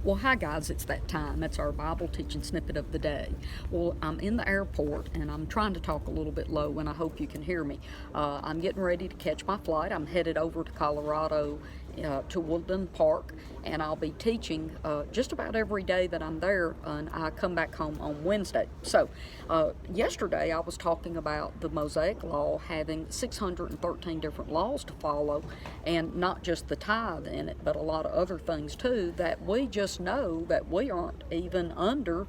Well, hi guys, it's that time. It's our Bible Teaching Snippet of the day. Well, I'm in the airport and I'm trying to talk a little bit low, and I hope you can hear me. I'm getting ready to catch my flight. I'm headed over to Colorado to Woodland Park, and I'll be teaching just about every day that I'm there, and I come back home on Wednesday. So, yesterday I was talking about the Mosaic Law having 613 different laws to follow, and not just the tithe in it, but a lot of other things too that we just know that we aren't even under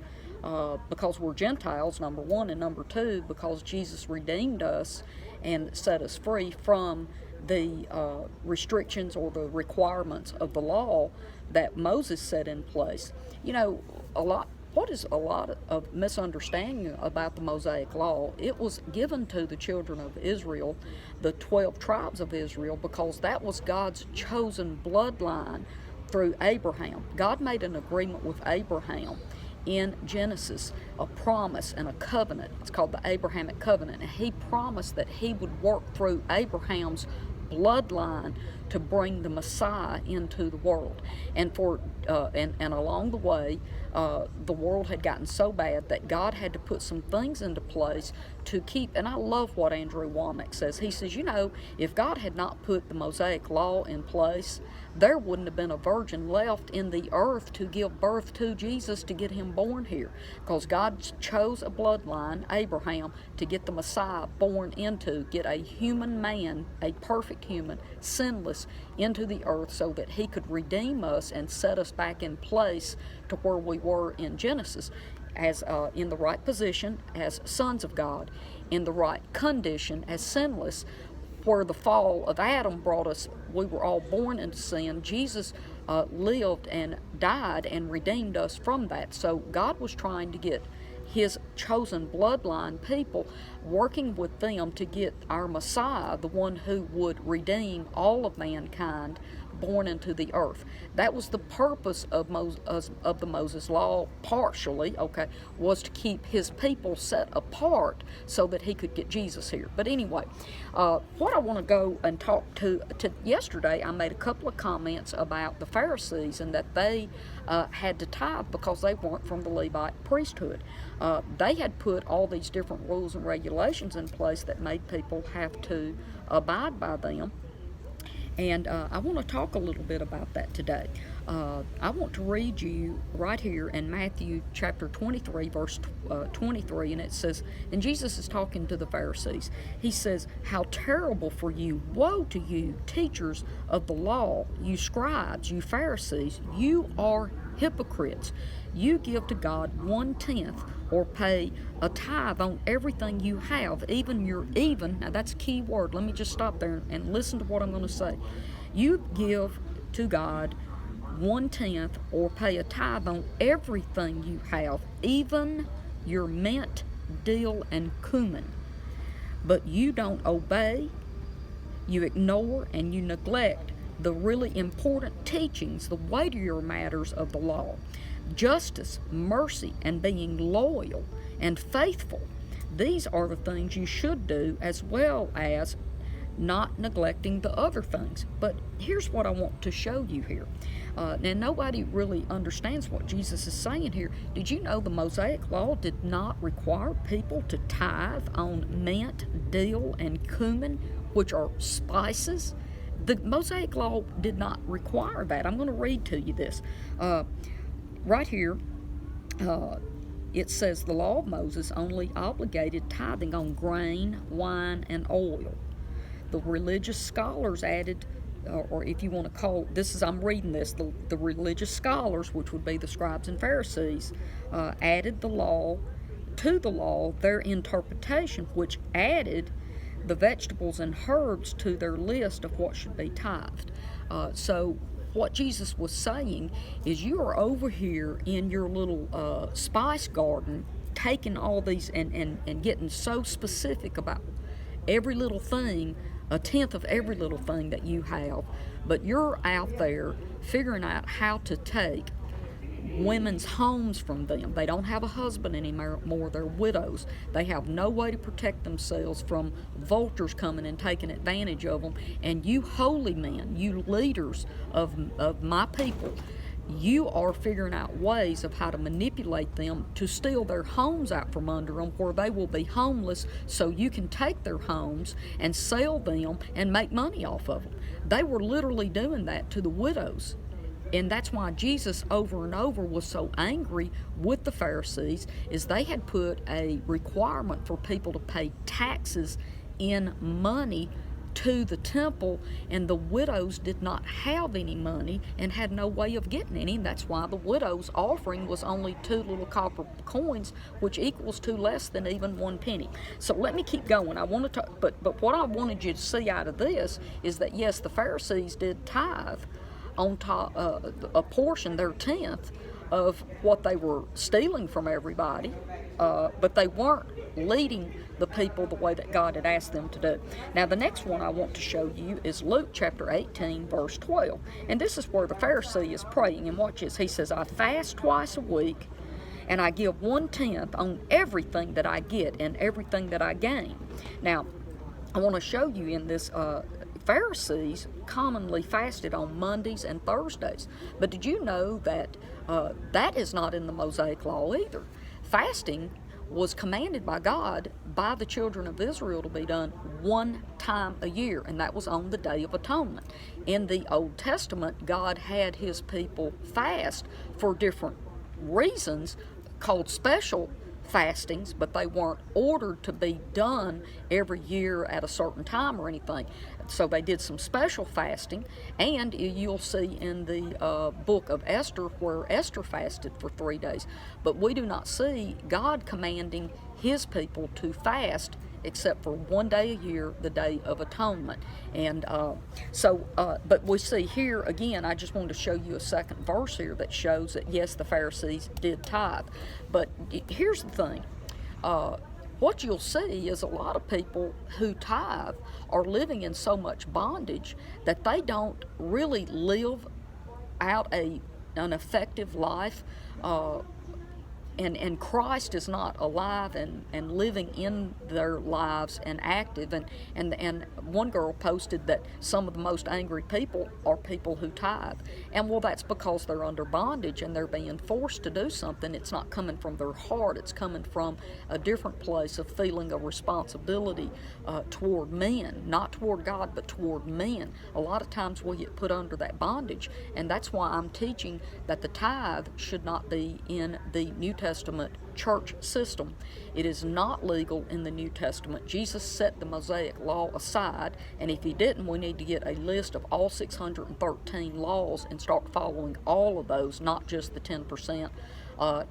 because we're Gentiles, number one, and number two, because Jesus redeemed us and set us free from the restrictions or the requirements of the law that Moses set in place. You know, what is a lot of misunderstanding about the Mosaic Law? It was given to the children of Israel, the 12 tribes of Israel, because that was God's chosen bloodline through Abraham. God made an agreement with Abraham in Genesis, a promise and a covenant. It's called the Abrahamic covenant. And he promised that he would work through Abraham's bloodline to bring the Messiah into the world. And along the way, the world had gotten so bad that God had to put some things into place to keep. And I love what Andrew Womack says. He says, you know, if God had not put the Mosaic Law in place, there wouldn't have been a virgin left in the earth to give birth to Jesus, to get him born here, because God chose a bloodline, Abraham, to get the Messiah born into, get a human man, a perfect human, sinless, into the earth so that he could redeem us and set us back in place to where we were in Genesis, as in the right position as sons of God, in the right condition as sinless. Where the fall of Adam brought us, we were all born into sin. Jesus lived and died and redeemed us from that. So God was trying to get his chosen bloodline people, working with them to get our Messiah, the one who would redeem all of mankind, born into the earth. That was the purpose of the Moses Law, partially, was to keep his people set apart so that he could get Jesus here. But anyway, what I want to go and talk to yesterday, I made a couple of comments about the Pharisees and that they had to tithe because they weren't from the Levite priesthood. They had put all these different rules and regulations in place that made people have to abide by them. And I want to talk a little bit about that today. I want to read you right here in Matthew chapter 23, verse 23, and it says, and Jesus is talking to the Pharisees. He says, "How terrible for you, woe to you, teachers of the law, you scribes, you Pharisees, you are hypocrites. You give to God 1/10 or pay a tithe on everything you have, now that's a key word. Let me just stop there and listen to what I'm going to say. You give to God 1/10 or pay a tithe on everything you have, even your mint, dill, and cumin. But you don't obey, you ignore, and you neglect the really important teachings, the weightier matters of the law. Justice, mercy, and being loyal and faithful. These are the things you should do, as well as not neglecting the other things." But here's what I want to show you here. Now, nobody really understands what Jesus is saying here. Did you know the Mosaic Law did not require people to tithe on mint, dill, and cumin, which are spices? The Mosaic Law did not require that. I'm going to read to you this. Right here, it says the law of Moses only obligated tithing on grain, wine, and oil. The religious scholars added, or if you want to call I'm reading this, the religious scholars, which would be the scribes and Pharisees, added the law to the law, their interpretation, which added the vegetables and herbs to their list of what should be tithed. So what Jesus was saying is, you are over here in your little spice garden taking all these and getting so specific about every little thing, 1/10 of every little thing that you have, but you're out there figuring out how to take women's homes from them. They don't have a husband anymore, they're widows. They have no way to protect themselves from vultures coming and taking advantage of them. And you holy men, you leaders of my people, you are figuring out ways of how to manipulate them to steal their homes out from under them, where they will be homeless, so you can take their homes and sell them and make money off of them. They were literally doing that to the widows. And that's why Jesus over and over was so angry with the Pharisees, is they had put a requirement for people to pay taxes in money to the temple, and the widows did not have any money and had no way of getting any, and that's why the widow's offering was only 2 little copper coins, which equals to less than even 1 penny. So let me keep going. I want to talk, but what I wanted you to see out of this is that yes, the Pharisees did tithe on top, a portion, their tenth of what they were stealing from everybody, but they weren't leading the people the way that God had asked them to do. Now the next one I want to show you is Luke chapter 18 verse 12, and this is where the Pharisee is praying, and watch this. He says, I fast twice a week, and I give 1/10 on everything that I get and everything that I gain. Now I want to show you in this, Pharisees commonly fasted on Mondays and Thursdays, but did you know that that is not in the Mosaic Law either? Fasting was commanded by God by the children of Israel to be done 1 time a year, and that was on the Day of Atonement. In the Old Testament, God had his people fast for different reasons, called special fastings, but they weren't ordered to be done every year at a certain time or anything. So they did some special fasting, and you'll see in the book of Esther where Esther fasted for 3 days. But we do not see God commanding his people to fast except for 1 day a year, the Day of Atonement. And but we see here, again, I just wanted to show you a second verse here that shows that, yes, the Pharisees did tithe. But here's the thing. What you'll see is a lot of people who tithe are living in so much bondage that they don't really live out an effective life, and Christ is not alive and living in their lives and active. And one girl posted that some of the most angry people are people who tithe. And well, that's because they're under bondage and they're being forced to do something. It's not coming from their heart. It's coming from a different place of feeling a responsibility toward men, not toward God, but toward men. A lot of times we get put under that bondage, and that's why I'm teaching that the tithe should not be in the New Testament church system. It is not legal in the New Testament. Jesus set the Mosaic Law aside, and if he didn't, we need to get a list of all 613 laws and start following all of those, not just the 10%.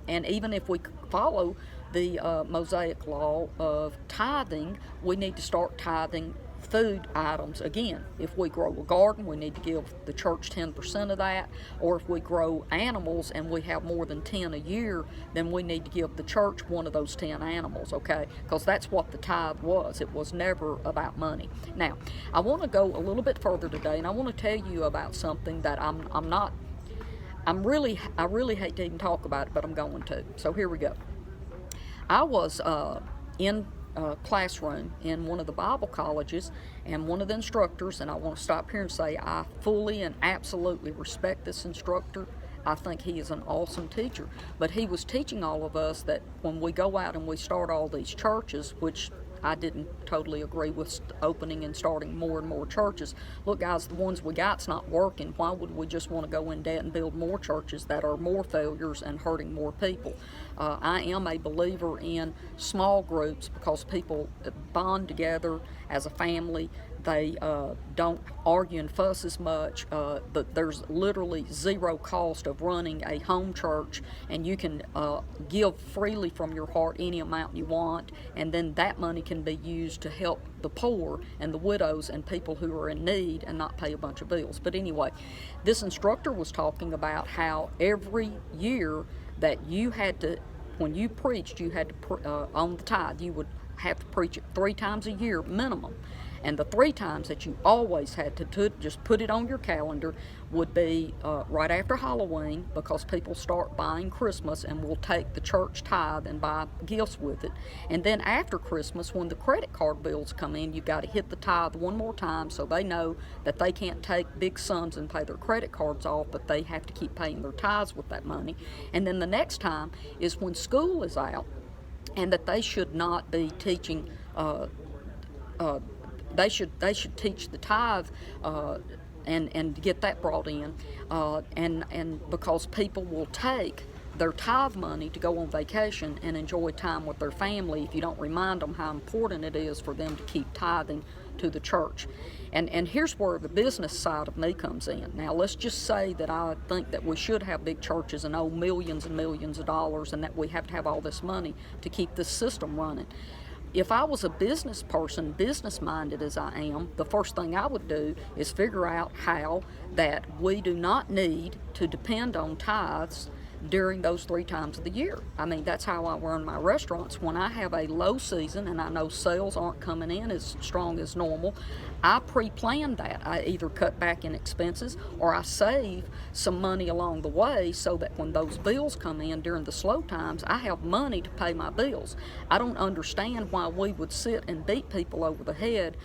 And even if we follow the Mosaic Law of tithing, we need to start tithing food items. Again, if we grow a garden, we need to give the church 10% of that, or if we grow animals and we have more than 10 a year, then we need to give the church one of those 10 animals, okay? Because that's what the tithe was. It was never about money. Now, I want to go a little bit further today, and I want to tell you about something that I really hate to even talk about it, but I'm going to. So here we go. I was in classroom in one of the Bible colleges, and one of the instructors, and I want to stop here and say I fully and absolutely respect this instructor. I think he is an awesome teacher, but he was teaching all of us that when we go out and we start all these churches, which I didn't totally agree with opening and starting more and more churches. Look, guys, the ones we got's not working. Why would we just want to go in debt and build more churches that are more failures and hurting more people? I am a believer in small groups because people bond together as a family. They don't argue and fuss as much, but there's literally zero cost of running a home church, and you can give freely from your heart any amount you want, and then that money can be used to help the poor and the widows and people who are in need and not pay a bunch of bills. But anyway, this instructor was talking about how every year that you had to, when you preached, you had to, on the tithe, you would have to preach it 3 times a year minimum. And the 3 times that you always had to just put it on your calendar would be right after Halloween, because people start buying Christmas and will take the church tithe and buy gifts with it. And then after Christmas, when the credit card bills come in, you've got to hit the tithe one more time so they know that they can't take big sums and pay their credit cards off, but they have to keep paying their tithes with that money. And then the next time is when school is out, and that they should not be teaching. They should teach the tithe and get that brought in, and because people will take their tithe money to go on vacation and enjoy time with their family if you don't remind them how important it is for them to keep tithing to the church. And here's where the business side of me comes in. Now, let's just say that I think that we should have big churches and owe millions and millions of dollars, and that we have to have all this money to keep this system running. If I was a business person, business-minded as I am, the first thing I would do is figure out how that we do not need to depend on tithes during those 3 times of the year. I mean, that's how I run my restaurants. When I have a low season and I know sales aren't coming in as strong as normal, I pre-plan that. I either cut back in expenses or I save some money along the way so that when those bills come in during the slow times, I have money to pay my bills. I don't understand why we would sit and beat people over the head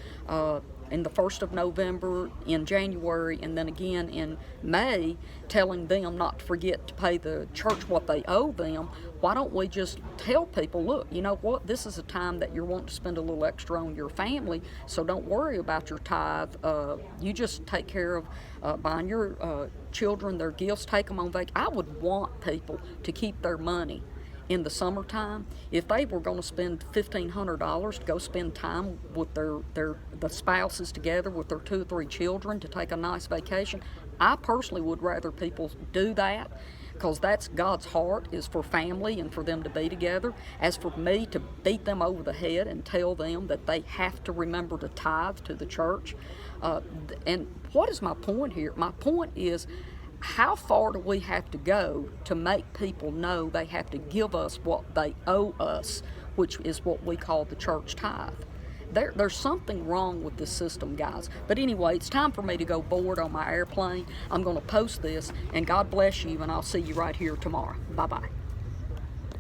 in the 1st of November, in January, and then again in May, telling them not to forget to pay the church what they owe them. Why don't we just tell people, look, you know what, this is a time that you're wanting to spend a little extra on your family, so don't worry about your tithe. You just take care of buying your children their gifts, take them on vacation. I would want people to keep their money in the summertime. If they were going to spend $1,500 to go spend time with the spouses together with their 2 or 3 children to take a nice vacation, I personally would rather people do that, because that's God's heart, is for family and for them to be together, as for me to beat them over the head and tell them that they have to remember to tithe to the church. And what is my point here? My point is, how far do we have to go to make people know they have to give us what they owe us, which is what we call the church tithe? There's something wrong with this system, guys. But anyway, it's time for me to go board on my airplane. I'm going to post this, and God bless you, and I'll see you right here tomorrow. Bye-bye.